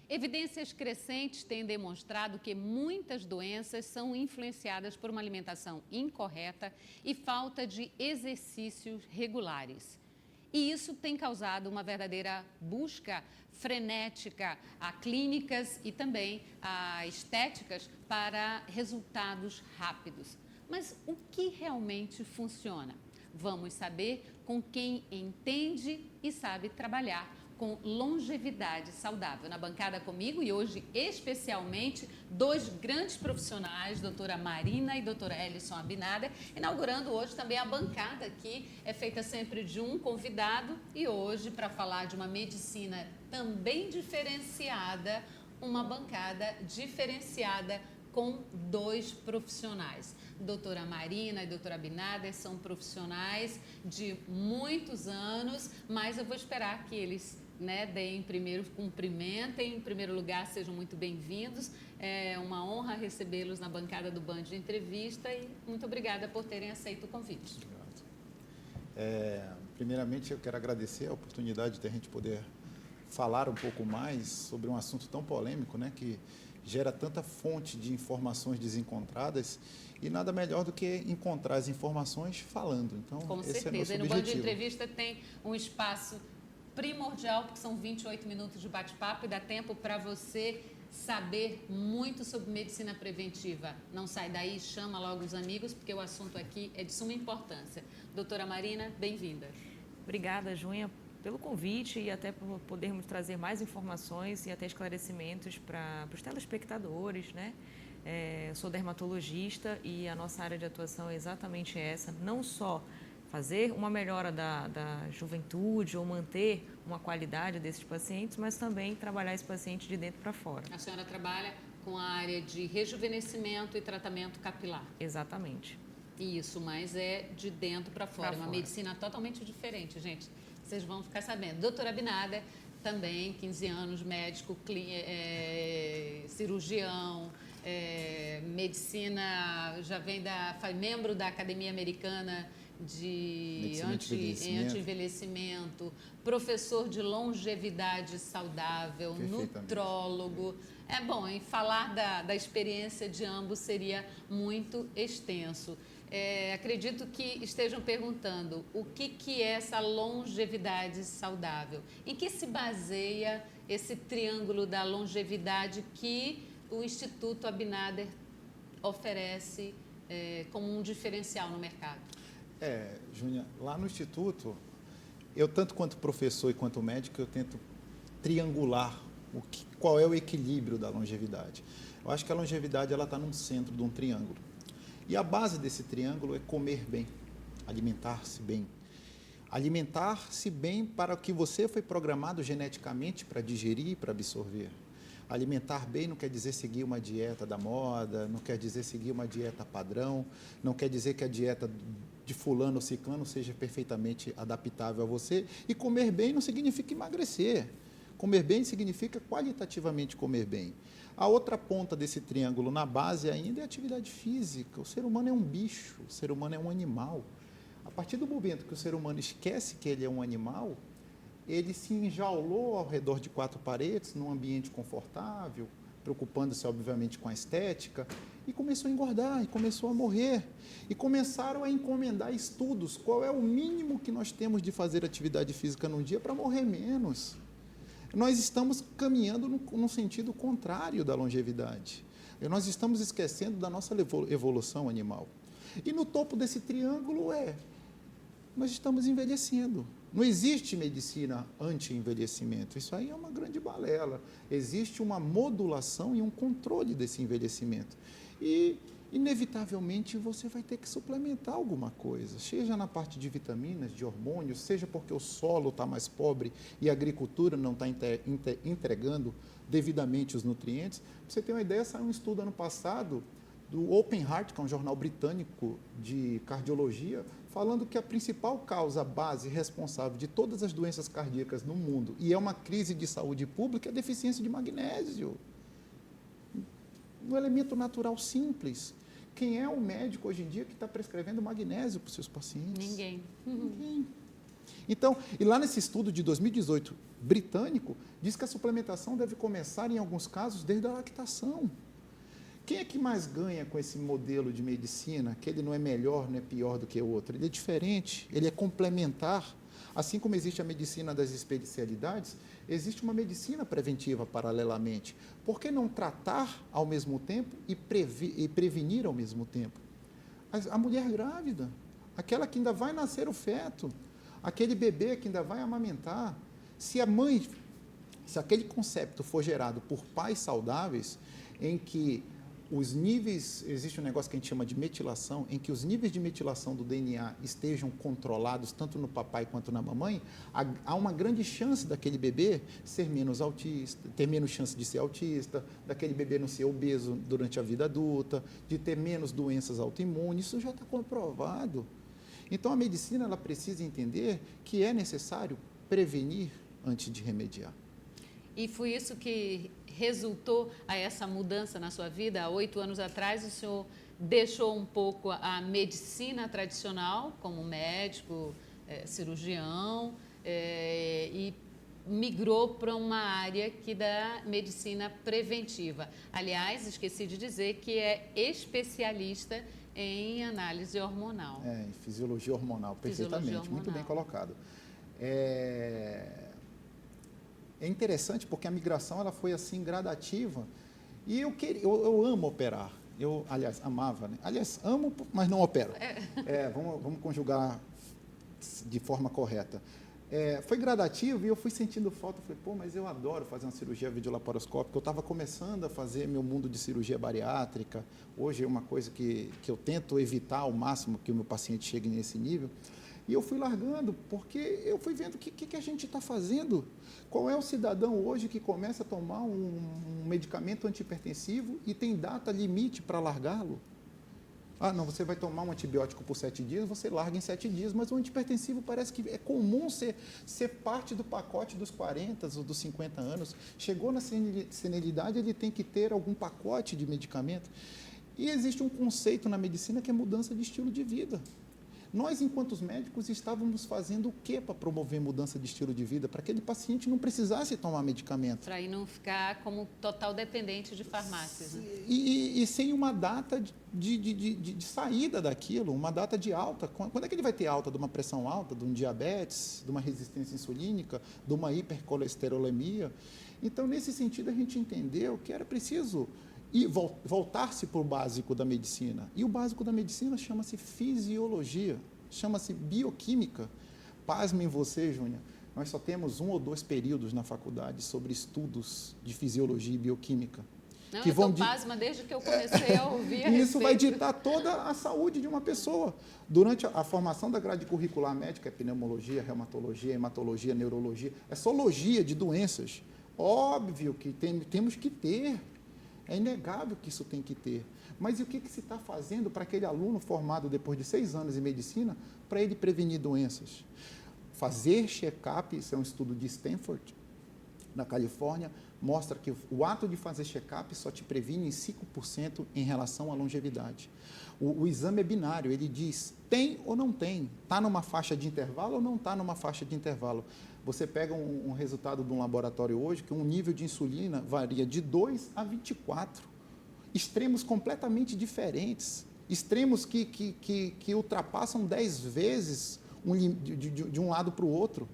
Evidências crescentes têm demonstrado que muitas doenças são influenciadas por uma alimentação incorreta e falta de exercícios regulares. E isso tem causado uma verdadeira busca frenética a clínicas e também a estéticas para resultados rápidos. Mas o que realmente funciona? Vamos saber com quem entende e sabe trabalhar com longevidade saudável. Na bancada comigo e hoje especialmente dois grandes profissionais, doutora Marina e doutora Ellison Abinader, inaugurando hoje também a bancada que é feita sempre de um convidado e hoje para falar de uma medicina também diferenciada, uma bancada diferenciada com dois profissionais. Doutora Marina e doutora Abinader são profissionais de muitos anos, mas eu vou esperar que eles deem primeiro, cumprimentem, em primeiro lugar, sejam muito bem-vindos. É uma honra recebê-los na bancada do Band de Entrevista e muito obrigada por terem aceito o convite. Obrigado. Primeiramente, eu quero agradecer a oportunidade de a gente poder falar um pouco mais sobre um assunto tão polêmico, que gera tanta fonte de informações desencontradas e nada melhor do que encontrar as informações falando. Então, com esse certeza. É e nosso no Band de objetivo. Entrevista tem um espaço primordial, porque são 28 minutos de bate-papo e dá tempo para você saber muito sobre medicina preventiva. Não sai daí, chama logo os amigos, porque o assunto aqui é de suma importância. Doutora Marina, bem-vinda. Obrigada, Junha, pelo convite e até por podermos trazer mais informações e até esclarecimentos para os telespectadores, sou dermatologista e a nossa área de atuação é exatamente essa, não só fazer uma melhora da juventude ou manter uma qualidade desses pacientes, mas também trabalhar esse paciente de dentro para fora. A senhora trabalha com a área de rejuvenescimento e tratamento capilar. Exatamente. Isso, mas é de dentro para fora. Uma medicina totalmente diferente, gente. Vocês vão ficar sabendo. Doutora Abinader, também 15 anos, médico, cirurgião, medicina, já vem foi membro da Academia Americana de anti-envelhecimento, professor de longevidade saudável, nutrólogo. É bom, em falar da experiência de ambos seria muito extenso. Acredito que estejam perguntando o que é essa longevidade saudável. Em que se baseia esse triângulo da longevidade que o Instituto Abinader oferece como um diferencial no mercado? Júnia, lá no Instituto, eu tanto quanto professor e quanto médico, eu tento triangular qual é o equilíbrio da longevidade. Eu acho que a longevidade está no centro de um triângulo. E a base desse triângulo é comer bem, alimentar-se bem. Alimentar-se bem para o que você foi programado geneticamente para digerir e para absorver. Alimentar bem não quer dizer seguir uma dieta da moda, não quer dizer seguir uma dieta padrão, não quer dizer que a dieta de fulano ou ciclano seja perfeitamente adaptável a você. E comer bem não significa emagrecer. Comer bem significa qualitativamente comer bem. A outra ponta desse triângulo, na base ainda, é a atividade física. O ser humano é um bicho, o ser humano é um animal. A partir do momento que o ser humano esquece que ele é um animal, ele se enjaulou ao redor de quatro paredes, num ambiente confortável, preocupando-se, obviamente, com a estética, e começou a engordar, e começou a morrer. E começaram a encomendar estudos. Qual é o mínimo que nós temos de fazer atividade física num dia para morrer menos? Nós estamos caminhando no sentido contrário da longevidade. Nós estamos esquecendo da nossa evolução animal. E no topo desse triângulo nós estamos envelhecendo. Não existe medicina anti-envelhecimento. Isso aí é uma grande balela. Existe uma modulação e um controle desse envelhecimento. E, inevitavelmente, você vai ter que suplementar alguma coisa, seja na parte de vitaminas, de hormônios, seja porque o solo está mais pobre e a agricultura não está entregando devidamente os nutrientes. Pra você ter uma ideia, saiu um estudo ano passado do Open Heart, que é um jornal britânico de cardiologia, falando que a principal causa base responsável de todas as doenças cardíacas no mundo, e é uma crise de saúde pública, é a deficiência de magnésio. Um elemento natural simples. Quem é o médico hoje em dia que está prescrevendo magnésio para os seus pacientes? Ninguém. Ninguém. Então, e lá nesse estudo de 2018 britânico, diz que a suplementação deve começar, em alguns casos, desde a lactação. Quem é que mais ganha com esse modelo de medicina, que ele não é melhor, não é pior do que o outro? Ele é diferente, ele é complementar. Assim como existe a medicina das especialidades, existe uma medicina preventiva paralelamente. Por que não tratar ao mesmo tempo e prevenir ao mesmo tempo? A mulher grávida, aquela que ainda vai nascer o feto, aquele bebê que ainda vai amamentar, se aquele conceito for gerado por pais saudáveis, em que os níveis, existe um negócio que a gente chama de metilação, em que os níveis de metilação do DNA estejam controlados tanto no papai quanto na mamãe, há uma grande chance daquele bebê ser menos autista, ter menos chance de ser autista, daquele bebê não ser obeso durante a vida adulta, de ter menos doenças autoimunes, isso já está comprovado. Então, a medicina ela precisa entender que é necessário prevenir antes de remediar. E foi isso que resultou a essa mudança na sua vida? Há 8 anos atrás, o senhor deixou um pouco a medicina tradicional, como médico, cirurgião, e migrou para uma área que da medicina preventiva. Aliás, esqueci de dizer que é especialista em análise hormonal. Em fisiologia hormonal, perfeitamente, Fisiologia hormonal. muito bem colocado. É interessante porque a migração ela foi assim gradativa e eu amo operar. Eu, aliás, amava, né? Aliás, amo, mas não opero. Vamos conjugar de forma correta. Foi gradativo e eu fui sentindo falta. Falei, mas eu adoro fazer uma cirurgia videolaparoscópica. Eu estava começando a fazer meu mundo de cirurgia bariátrica. Hoje é uma coisa que eu tento evitar ao máximo que o meu paciente chegue nesse nível. E eu fui largando, porque eu fui vendo o que a gente está fazendo. Qual é o cidadão hoje que começa a tomar um medicamento antihipertensivo e tem data limite para largá-lo? Ah, não, você vai tomar um antibiótico por 7 dias, você larga em 7 dias, mas o antihipertensivo parece que é comum ser parte do pacote dos 40 ou dos 50 anos. Chegou na senilidade, ele tem que ter algum pacote de medicamento. E existe um conceito na medicina que é mudança de estilo de vida. Nós, enquanto médicos, estávamos fazendo o que para promover mudança de estilo de vida? Para que aquele paciente não precisasse tomar medicamento. Para não ficar como total dependente de farmácias. Né? E sem uma data de saída daquilo, uma data de alta. Quando é que ele vai ter alta de uma pressão alta, de um diabetes, de uma resistência insulínica, de uma hipercolesterolemia? Então, nesse sentido, a gente entendeu que era preciso e voltar-se para o básico da medicina. E o básico da medicina chama-se fisiologia, chama-se bioquímica. Pasmem você, Júnior, nós só temos 1 ou 2 períodos na faculdade sobre estudos de fisiologia e bioquímica. Não, eu estou pasma desde que eu comecei a ouvir a Isso vai ditar toda a saúde de uma pessoa. Durante a formação da grade curricular médica, é pneumologia, reumatologia, hematologia, neurologia, é sologia de doenças. Óbvio que temos que ter. É inegável que isso tem que ter. Mas e o que se está fazendo para aquele aluno formado depois de 6 anos em medicina, para ele prevenir doenças? Fazer check-up, isso é um estudo de Stanford, na Califórnia, mostra que o ato de fazer check-up só te previne em 5% em relação à longevidade. O exame é binário, ele diz tem ou não tem, está numa faixa de intervalo ou não está numa faixa de intervalo. Você pega um resultado de um laboratório hoje que um nível de insulina varia de 2 a 24. Extremos completamente diferentes. Extremos que ultrapassam 10 vezes de um lado para o outro.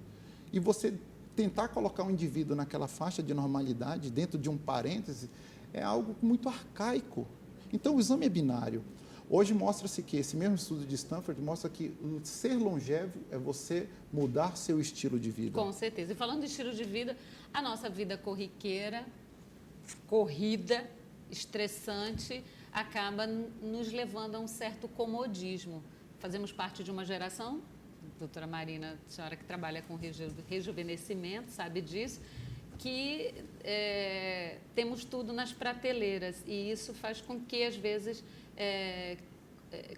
E você tentar colocar um indivíduo naquela faixa de normalidade, dentro de um parêntese, é algo muito arcaico. Então, o exame é binário. Hoje mostra-se que, esse mesmo estudo de Stanford mostra que ser longevo é você mudar seu estilo de vida. Com certeza. E falando de estilo de vida, a nossa vida corriqueira, corrida, estressante, acaba nos levando a um certo comodismo. Fazemos parte de uma geração, doutora Marina, a senhora que trabalha com rejuvenescimento, sabe disso, que temos tudo nas prateleiras e isso faz com que, às vezes,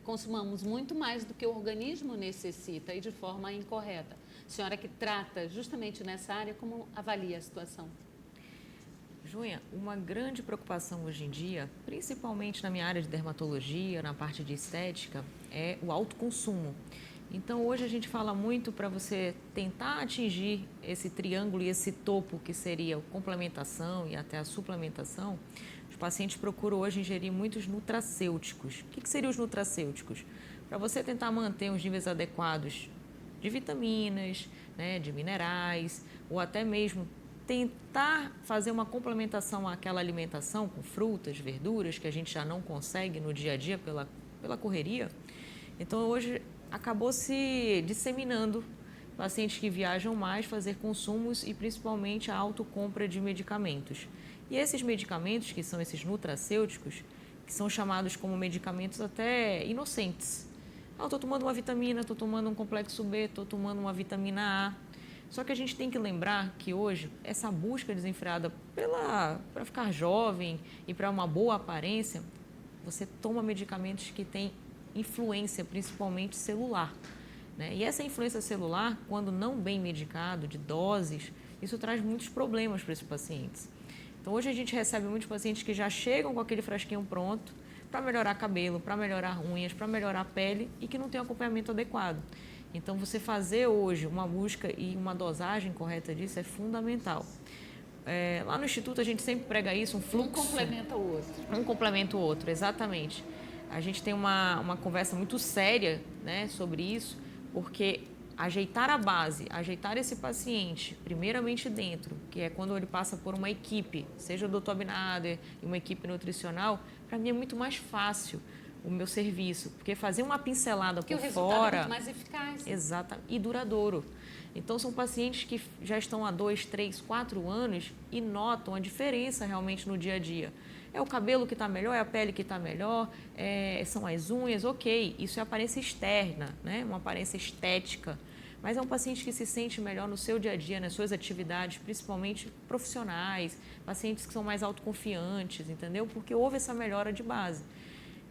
consumamos muito mais do que o organismo necessita e de forma incorreta. A senhora que trata justamente nessa área, como avalia a situação? Júnia, uma grande preocupação hoje em dia, principalmente na minha área de dermatologia, na parte de estética, é o alto consumo. Então, hoje a gente fala muito para você tentar atingir esse triângulo e esse topo que seria a complementação e até a suplementação. Os pacientes procuram hoje ingerir muitos nutracêuticos. O que seriam os nutracêuticos? Para você tentar manter os níveis adequados de vitaminas, né, de minerais, ou até mesmo tentar fazer uma complementação àquela alimentação com frutas, verduras, que a gente já não consegue no dia a dia pela correria. Então, hoje acabou se disseminando pacientes que viajam mais, fazer consumos e principalmente a autocompra de medicamentos. E esses medicamentos, que são esses nutracêuticos, que são chamados como medicamentos até inocentes. Estou tomando uma vitamina, estou tomando um complexo B, estou tomando uma vitamina A. Só que a gente tem que lembrar que hoje essa busca desenfreada para ficar jovem e para uma boa aparência, você toma medicamentos que têm influência principalmente celular, né? E essa influência celular, quando não bem medicado, de doses, isso traz muitos problemas para esses pacientes. Então, hoje a gente recebe muitos pacientes que já chegam com aquele frasquinho pronto para melhorar cabelo, para melhorar unhas, para melhorar a pele e que não tem um acompanhamento adequado. Então, você fazer hoje uma busca e uma dosagem correta disso é fundamental. Lá no Instituto a gente sempre prega isso, um fluxo. Um complementa o outro. Um complementa o outro, exatamente. A gente tem uma conversa muito séria, né, sobre isso, porque ajeitar a base, ajeitar esse paciente, primeiramente dentro, que é quando ele passa por uma equipe, seja o Dr. Abinader e uma equipe nutricional, para mim é muito mais fácil o meu serviço, porque fazer uma pincelada porque por o resultado fora... é muito mais eficaz. Exato, e duradouro. Então, são pacientes que já estão há 2, 3, 4 anos e notam a diferença realmente no dia a dia. É o cabelo que está melhor, é a pele que está melhor, são as unhas, ok. Isso é aparência externa, né? Uma aparência estética. Mas é um paciente que se sente melhor no seu dia a dia, nas suas atividades, principalmente profissionais, pacientes que são mais autoconfiantes, entendeu? Porque houve essa melhora de base.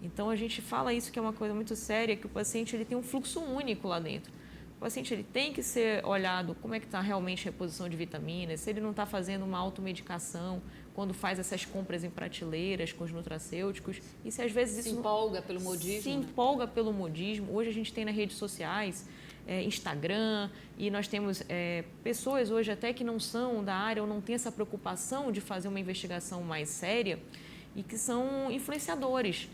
Então, a gente fala isso que é uma coisa muito séria, que o paciente ele tem um fluxo único lá dentro. O paciente ele tem que ser olhado como é que está realmente a reposição de vitaminas, se ele não está fazendo uma automedicação, quando faz essas compras em prateleiras com os nutracêuticos. E se às vezes se isso empolga pelo modismo. Se empolga pelo modismo. Hoje a gente tem nas redes sociais, Instagram, e nós temos pessoas hoje até que não são da área ou não têm essa preocupação de fazer uma investigação mais séria e que são influenciadores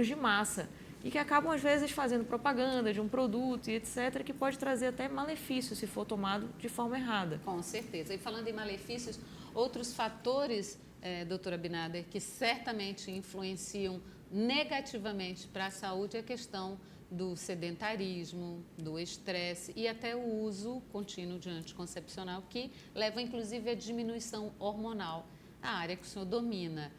de massa e que acabam às vezes fazendo propaganda de um produto e etc, que pode trazer até malefícios se for tomado de forma errada. Com certeza. E falando em malefícios, outros fatores, doutora Abinader, que certamente influenciam negativamente para a saúde é a questão do sedentarismo, do estresse e até o uso contínuo de anticoncepcional, que leva inclusive à diminuição hormonal, a área que o senhor domina.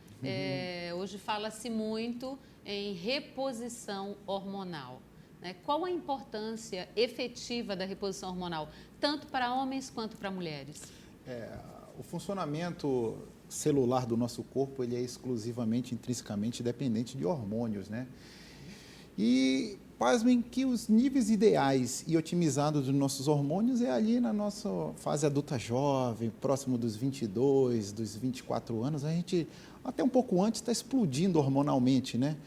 Hoje fala-se muito em reposição hormonal, né? Qual a importância efetiva da reposição hormonal, tanto para homens quanto para mulheres? O funcionamento celular do nosso corpo ele é exclusivamente, intrinsecamente dependente de hormônios, né? E pasmem que os níveis ideais e otimizados dos nossos hormônios é ali na nossa fase adulta jovem, próximo dos 22, dos 24 anos, a gente até um pouco antes está explodindo hormonalmente, né?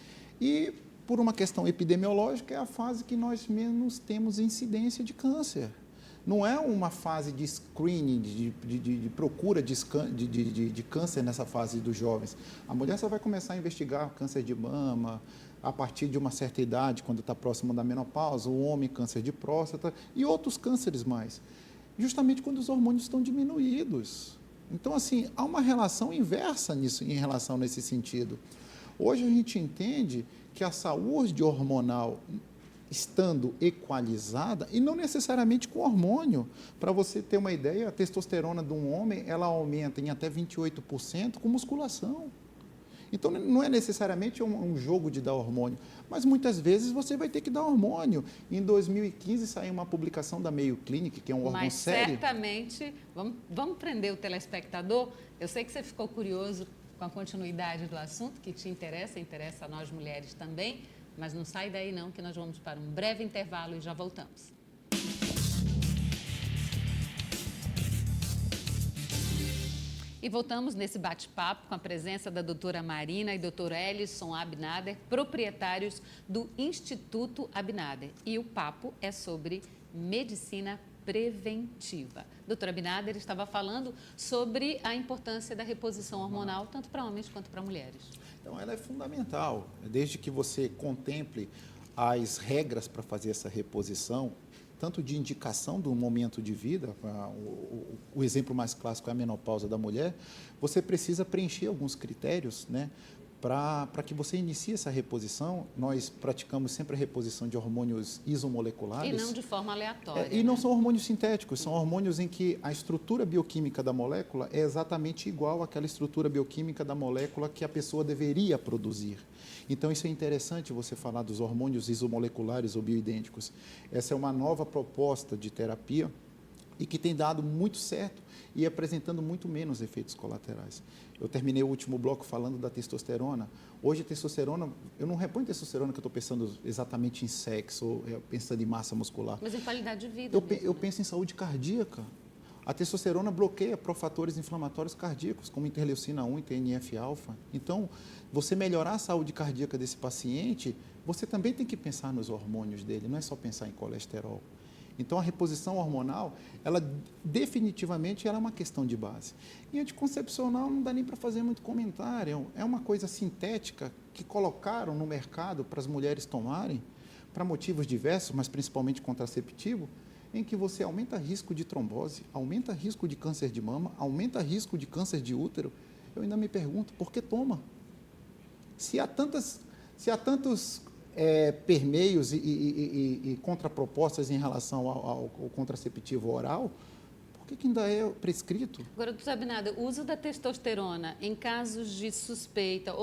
E por uma questão epidemiológica é a fase que nós menos temos incidência de câncer. Não é uma fase de screening, de procura de câncer nessa fase dos jovens. A mulher só vai começar a investigar câncer de mama a partir de uma certa idade, quando está próximo da menopausa, o homem câncer de próstata e outros cânceres mais, justamente quando os hormônios estão diminuídos. Então, assim, há uma relação inversa nisso, em relação nesse sentido. Hoje a gente entende que a saúde hormonal estando equalizada, e não necessariamente com hormônio. Para você ter uma ideia, a testosterona de um homem, ela aumenta em até 28% com musculação. Então, não é necessariamente um jogo de dar hormônio, mas muitas vezes você vai ter que dar hormônio. Em 2015, saiu uma publicação da Mayo Clinic, que é um órgão sério. Mas certamente, vamos prender o telespectador. Eu sei que você ficou curioso com a continuidade do assunto, que te interessa a nós mulheres também, mas não sai daí não, que nós vamos para um breve intervalo e já voltamos. E E voltamos nesse bate-papo com a presença da doutora Marina e doutor Ellison Abinader, proprietários do Instituto Abinader. E o papo é sobre medicina preventiva. Doutora Abinader estava falando sobre a importância da reposição hormonal, tanto para homens quanto para mulheres. Então, ela é fundamental, desde que você contemple as regras para fazer essa reposição, tanto de indicação do momento de vida, o exemplo mais clássico é a menopausa da mulher, você precisa preencher alguns critérios, né, para que você inicie essa reposição. Nós praticamos sempre a reposição de hormônios isomoleculares. E não de forma aleatória. E não são hormônios sintéticos, são hormônios em que a estrutura bioquímica da molécula é exatamente igual àquela estrutura bioquímica da molécula que a pessoa deveria produzir. Então, isso é interessante você falar dos hormônios isomoleculares ou bioidênticos. Essa é uma nova proposta de terapia e que tem dado muito certo e apresentando muito menos efeitos colaterais. Eu terminei o último bloco falando da testosterona. Hoje, a testosterona, eu não reponho testosterona que eu estou pensando exatamente em sexo ou pensando em massa muscular. Mas em qualidade de vida. Eu penso em saúde cardíaca. A testosterona bloqueia profatores inflamatórios cardíacos, como interleucina 1 e TNF-alfa. Então, você melhorar a saúde cardíaca desse paciente, você também tem que pensar nos hormônios dele, não é só pensar em colesterol. Então, a reposição hormonal, ela definitivamente ela é uma questão de base. E anticoncepcional não dá nem para fazer muito comentário. É uma coisa sintética que colocaram no mercado para as mulheres tomarem, para motivos diversos, mas principalmente contraceptivo, em que você aumenta risco de trombose, aumenta risco de câncer de mama, aumenta risco de câncer de útero. Eu ainda me pergunto, por que toma? Se há tantos permeios e contrapropostas em relação ao contraceptivo oral, por que ainda é prescrito? Agora, doutor Abinader, o uso da testosterona em casos de suspeita,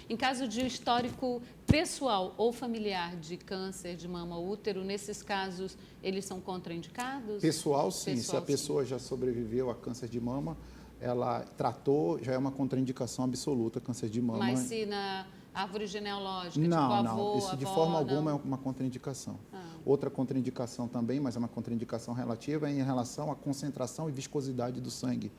em caso de histórico pessoal ou familiar de câncer de mama ou útero, nesses casos, eles são contraindicados? Pessoal, sim. Se a pessoa já sobreviveu a câncer de mama, ela tratou, já é uma contraindicação absoluta, câncer de mama. Mas se na árvore genealógica, não, isso de forma alguma é uma contraindicação. Outra contraindicação também, mas é uma contraindicação relativa, é em relação à concentração e viscosidade do sangue.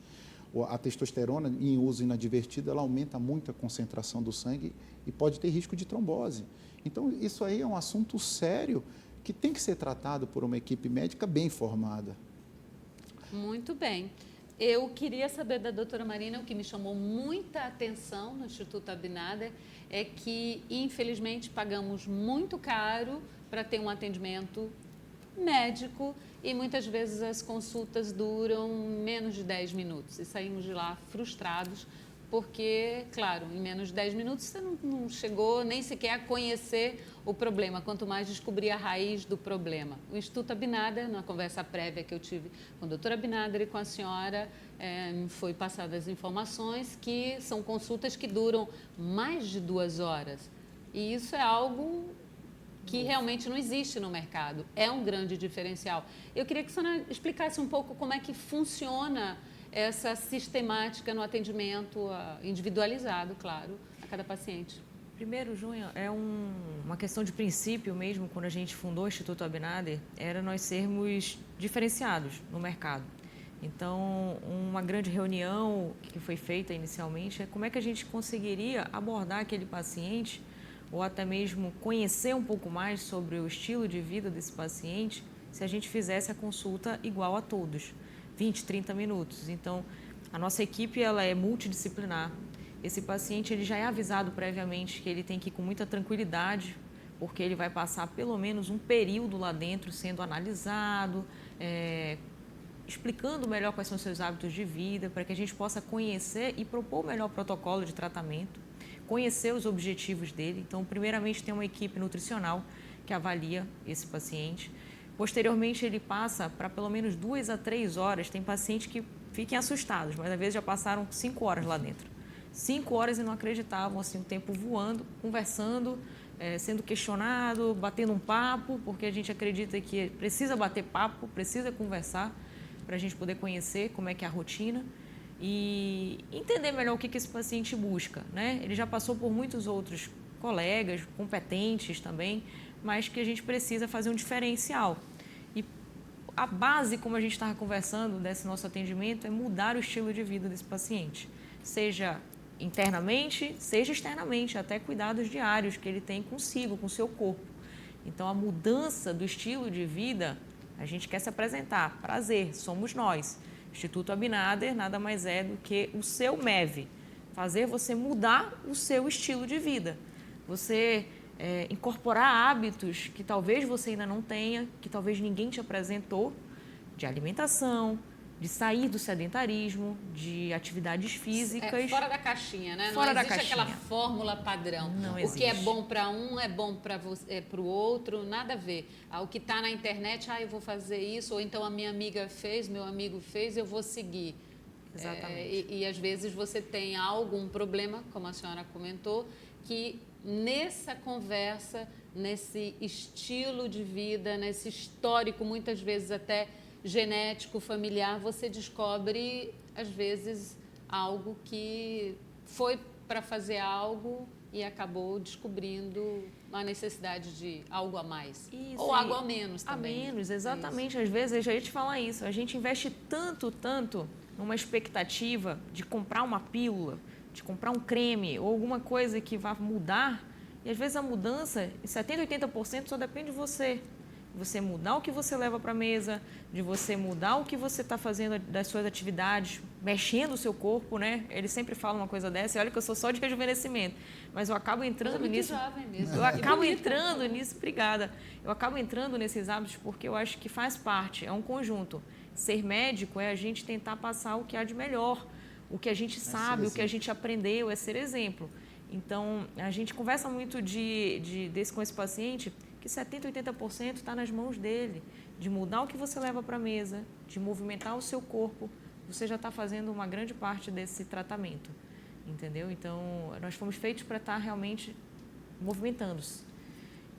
A testosterona, em uso inadvertido, ela aumenta muito a concentração do sangue e pode ter risco de trombose. Então, isso aí é um assunto sério que tem que ser tratado por uma equipe médica bem formada. Muito bem. Eu queria saber da doutora Marina, o que me chamou muita atenção no Instituto Abinader é que, infelizmente, pagamos muito caro para ter um atendimento médico e muitas vezes as consultas duram menos de 10 minutos e saímos de lá frustrados porque, claro, em menos de 10 minutos você não chegou nem sequer a conhecer o problema, quanto mais descobrir a raiz do problema. O Instituto Abinader, na conversa prévia que eu tive com a doutora Abinader e com a senhora, foi passadas informações que são consultas que duram mais de 2 horas. E isso é algo que realmente não existe no mercado. É um grande diferencial. Eu queria que a senhora explicasse um pouco como é que funciona essa sistemática no atendimento individualizado, claro, a cada paciente. Primeiro, Júnior, é uma questão de princípio mesmo, quando a gente fundou o Instituto Abinader, era nós sermos diferenciados no mercado. Então, uma grande reunião que foi feita inicialmente é como é que a gente conseguiria abordar aquele paciente ou até mesmo conhecer um pouco mais sobre o estilo de vida desse paciente se a gente fizesse a consulta igual a todos, 20, 30 minutos. Então, a nossa equipe ela é multidisciplinar. Esse paciente ele já é avisado previamente que ele tem que ir com muita tranquilidade, porque ele vai passar pelo menos um período lá dentro sendo analisado, explicando melhor quais são os seus hábitos de vida, para que a gente possa conhecer e propor o melhor protocolo de tratamento, conhecer os objetivos dele. Então, primeiramente, tem uma equipe nutricional que avalia esse paciente. Posteriormente, ele passa para pelo menos 2 a 3 horas. Tem pacientes que fiquem assustados, mas às vezes já passaram 5 horas lá dentro. 5 horas e não acreditavam, assim, o tempo voando, conversando, sendo questionado, batendo um papo, porque a gente acredita que precisa bater papo, precisa conversar para a gente poder conhecer como é que é a rotina e entender melhor o que esse paciente busca, né? Ele já passou por muitos outros colegas competentes também, mas que a gente precisa fazer um diferencial. E a base, como a gente estava conversando, desse nosso atendimento, é mudar o estilo de vida desse paciente. Seja internamente, seja externamente, até cuidados diários que ele tem consigo, com o seu corpo. Então, a mudança do estilo de vida, a gente quer se apresentar. Prazer, somos nós. Instituto Abinader nada mais é do que o seu MEV. Fazer você mudar o seu estilo de vida. Você incorporar hábitos que talvez você ainda não tenha, que talvez ninguém te apresentou, de alimentação, de sair do sedentarismo, de atividades físicas. Fora da caixinha, né? Fora não da existe caixinha. aquela fórmula padrão. Não o existe. que é bom para um é bom para o outro, nada a ver. O que está na internet, eu vou fazer isso, ou então a minha amiga fez, meu amigo fez, eu vou seguir. Exatamente. E às vezes você tem algum problema, como a senhora comentou, que nessa conversa, nesse estilo de vida, nesse histórico, muitas vezes até genético, familiar, você descobre, às vezes, algo que foi para fazer algo e acabou descobrindo uma necessidade de algo a mais. Isso, ou algo a menos também. A menos, exatamente. Às vezes, eu já ia te falar isso. A gente investe tanto numa expectativa de comprar uma pílula, de comprar um creme ou alguma coisa que vá mudar. E às vezes a mudança, em 70%, 80% só depende de você. Você mudar o que você leva para a mesa, de você mudar o que você está fazendo das suas atividades, mexendo o seu corpo, né? Eles sempre falam uma coisa dessa, e olha que eu sou só de rejuvenescimento, mas eu acabo entrando nisso. Jovem mesmo. Eu acabo entrando nisso, obrigada. Eu acabo entrando nesses hábitos porque eu acho que faz parte, é um conjunto. Ser médico é a gente tentar passar o que há de melhor, o que a gente sabe, o que a gente aprendeu, é ser exemplo. Então, a gente conversa muito com esse paciente que 70%, 80% está nas mãos dele, de mudar o que você leva para a mesa, de movimentar o seu corpo, você já está fazendo uma grande parte desse tratamento, entendeu? Então, nós fomos feitos para estar realmente movimentando-se.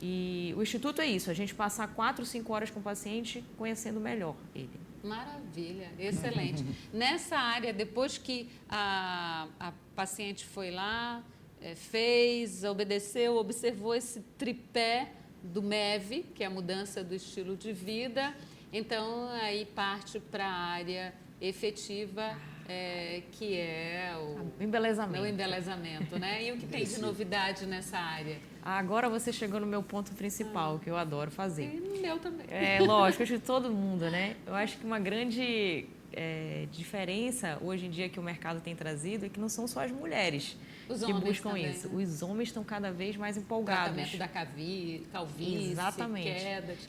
E o Instituto é isso, a gente passar 4, 5 horas com o paciente conhecendo melhor ele. Maravilha, excelente. Nessa área, depois que a paciente foi lá, fez, obedeceu, observou esse tripé do MEV, que é a mudança do estilo de vida, então aí parte para a área efetiva, que é o embelezamento, né? E o que tem de novidade nessa área? Agora você chegou no meu ponto principal, que eu adoro fazer. E no meu também. Lógico, acho que todo mundo, né? Eu acho que uma grande diferença hoje em dia que o mercado tem trazido é que não são só as mulheres que buscam também, isso. Né? Os homens estão cada vez mais empolgados. Tratamento da calvície, exatamente.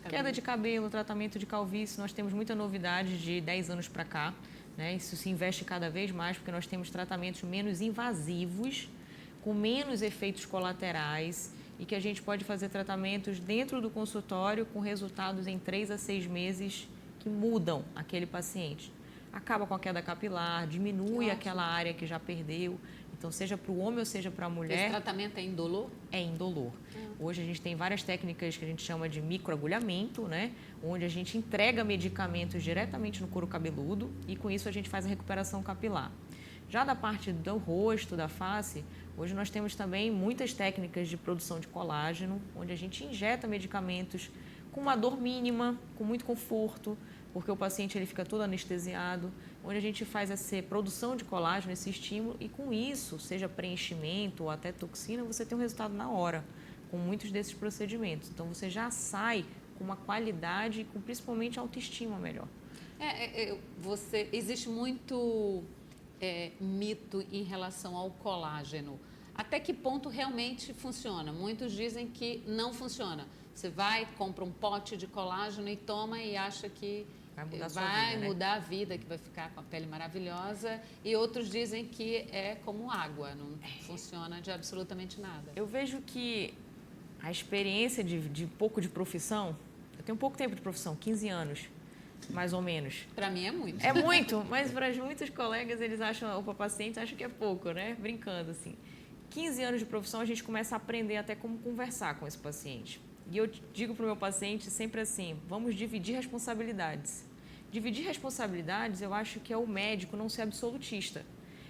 Queda de cabelo, tratamento de calvície. Nós temos muita novidade de 10 anos para cá. Né? Isso se investe cada vez mais porque nós temos tratamentos menos invasivos, com menos efeitos colaterais e que a gente pode fazer tratamentos dentro do consultório com resultados em 3 a 6 meses que mudam aquele paciente. Acaba com a queda capilar, diminui aquela área que já perdeu. Então, seja para o homem ou seja para a mulher... Esse tratamento é indolor? É indolor. Hoje a gente tem várias técnicas que a gente chama de microagulhamento, né? Onde a gente entrega medicamentos diretamente no couro cabeludo e com isso a gente faz a recuperação capilar. Já da parte do rosto, da face, hoje nós temos também muitas técnicas de produção de colágeno, onde a gente injeta medicamentos com uma dor mínima, com muito conforto, porque o paciente ele fica todo anestesiado, onde a gente faz essa produção de colágeno, esse estímulo, e com isso, seja preenchimento ou até toxina, você tem um resultado na hora, com muitos desses procedimentos. Então, você já sai com uma qualidade e com principalmente autoestima melhor. Existe muito mito em relação ao colágeno. Até que ponto realmente funciona? Muitos dizem que não funciona. Você vai, compra um pote de colágeno e toma e acha que vai mudar a vida, que vai ficar com a pele maravilhosa. E outros dizem que é como água, não funciona de absolutamente nada. Eu vejo que a experiência de pouco de profissão, eu tenho pouco tempo de profissão, 15 anos, mais ou menos. Para mim é muito. É muito, mas para muitos colegas eles acham, ou para pacientes acham que é pouco, né? Brincando assim. 15 anos de profissão a gente começa a aprender até como conversar com esse paciente. E eu digo para o meu paciente sempre assim, vamos dividir responsabilidades. Dividir responsabilidades, eu acho que é o médico não ser absolutista.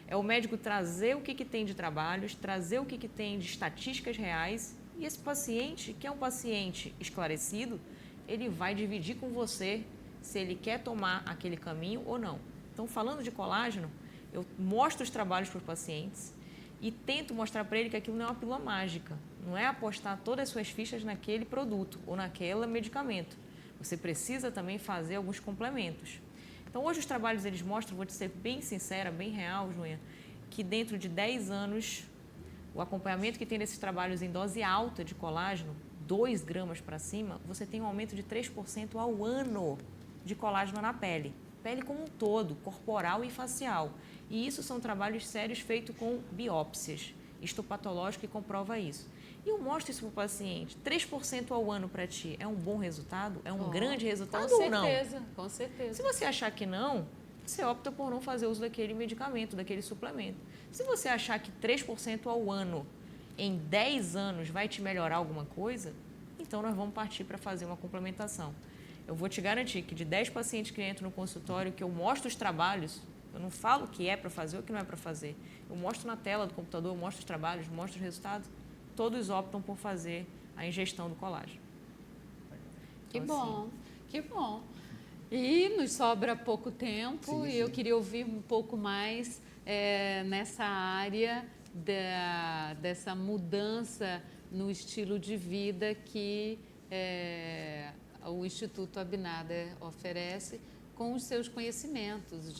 É o médico trazer o que tem de trabalhos, trazer o que tem de estatísticas reais, e esse paciente, que é um paciente esclarecido, ele vai dividir com você se ele quer tomar aquele caminho ou não. Então, falando de colágeno, eu mostro os trabalhos para os pacientes e tento mostrar para ele que aquilo não é uma pílula mágica, não é apostar todas as suas fichas naquele produto ou naquele medicamento. Você precisa também fazer alguns complementos. Então, hoje os trabalhos eles mostram, vou te ser bem sincera, bem real, Junha, que dentro de 10 anos, o acompanhamento que tem desses trabalhos em dose alta de colágeno, 2 gramas para cima, você tem um aumento de 3% ao ano de colágeno na pele. Pele como um todo, corporal e facial. E isso são trabalhos sérios feitos com biópsias. Histopatológico que comprova isso. E eu mostro isso para o paciente. 3% ao ano para ti é um bom resultado? É um grande resultado ou não? Com certeza, com certeza. Se você achar que não, você opta por não fazer uso daquele medicamento, daquele suplemento. Se você achar que 3% ao ano, em 10 anos, vai te melhorar alguma coisa, então nós vamos partir para fazer uma complementação. Eu vou te garantir que de 10 pacientes que entram no consultório, que eu mostro os trabalhos, eu não falo o que é para fazer ou o que não é para fazer. Eu mostro na tela do computador, eu mostro os trabalhos, mostro os resultados. Todos optam por fazer a ingestão do colágeno. Que Então, bom, assim, que bom. E nos sobra pouco tempo e eu queria ouvir um pouco mais nessa área dessa mudança no estilo de vida que o Instituto Abinader oferece com os seus conhecimentos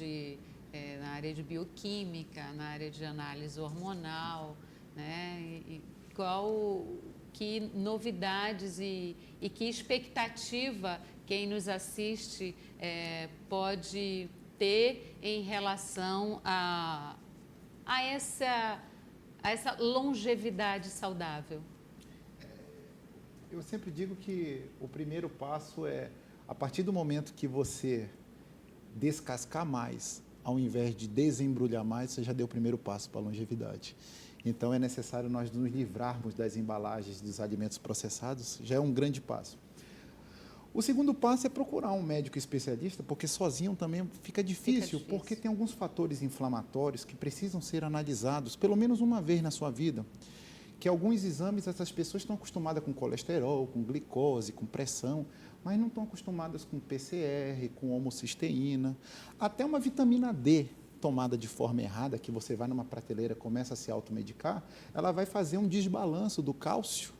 na área de bioquímica, na área de análise hormonal, né? Que novidades e que expectativa quem nos assiste pode ter em relação a essa longevidade saudável? Eu sempre digo que o primeiro passo é, a partir do momento que você descascar mais, ao invés de desembrulhar mais, você já deu o primeiro passo para a longevidade. Então, é necessário nós nos livrarmos das embalagens dos alimentos processados, já é um grande passo. O segundo passo é procurar um médico especialista, porque sozinho também fica difícil, porque tem alguns fatores inflamatórios que precisam ser analisados pelo menos uma vez na sua vida, que alguns exames essas pessoas estão acostumadas com colesterol, com glicose, com pressão, mas não estão acostumadas com PCR, com homocisteína, até uma vitamina D tomada de forma errada, que você vai numa prateleira, começa a se automedicar, ela vai fazer um desbalanço do cálcio.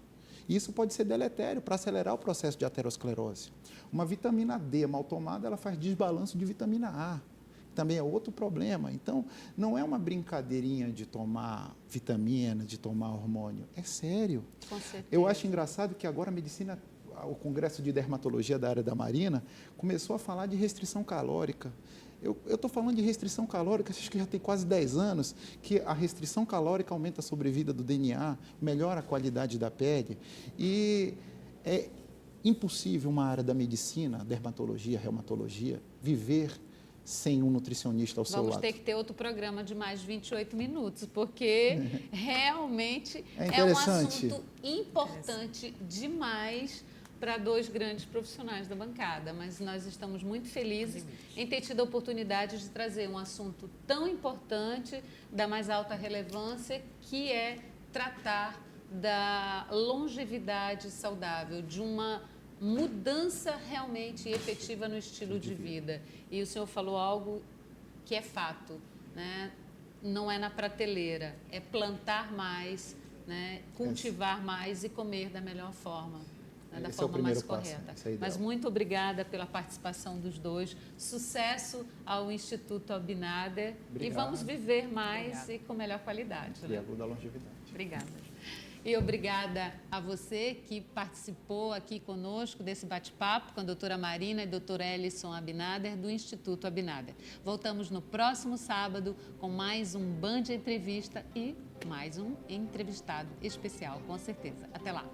E isso pode ser deletério para acelerar o processo de aterosclerose. Uma vitamina D mal tomada, ela faz desbalanço de vitamina A. Também é outro problema. Então, não é uma brincadeirinha de tomar vitamina, de tomar hormônio. É sério. Com certeza. Eu acho engraçado que agora a medicina, o Congresso de Dermatologia da área da Marina, começou a falar de restrição calórica. Eu estou falando de restrição calórica, acho que já tem quase 10 anos, que a restrição calórica aumenta a sobrevida do DNA, melhora a qualidade da pele. E é impossível uma área da medicina, dermatologia, reumatologia, viver sem um nutricionista ao seu lado. Vamos ter que ter outro programa de mais de 28 minutos, porque realmente é um assunto importante demais para 2 grandes profissionais da bancada, mas nós estamos muito felizes em ter tido a oportunidade de trazer um assunto tão importante, da mais alta relevância, que é tratar da longevidade saudável, de uma mudança realmente efetiva no estilo de vida. E o senhor falou algo que é fato, né? Não é na prateleira, é plantar mais, né? Cultivar mais e comer da melhor forma. Da forma mais correta. Mas muito obrigada pela participação dos dois. Sucesso ao Instituto Abinader. E vamos viver mais e com melhor qualidade. Triângulo da longevidade. Obrigada. E obrigada a você que participou aqui conosco desse bate-papo com a doutora Marina e doutor Ellison Abinader, do Instituto Abinader. Voltamos no próximo sábado com mais um Band Entrevista e mais um entrevistado especial, com certeza. Até lá.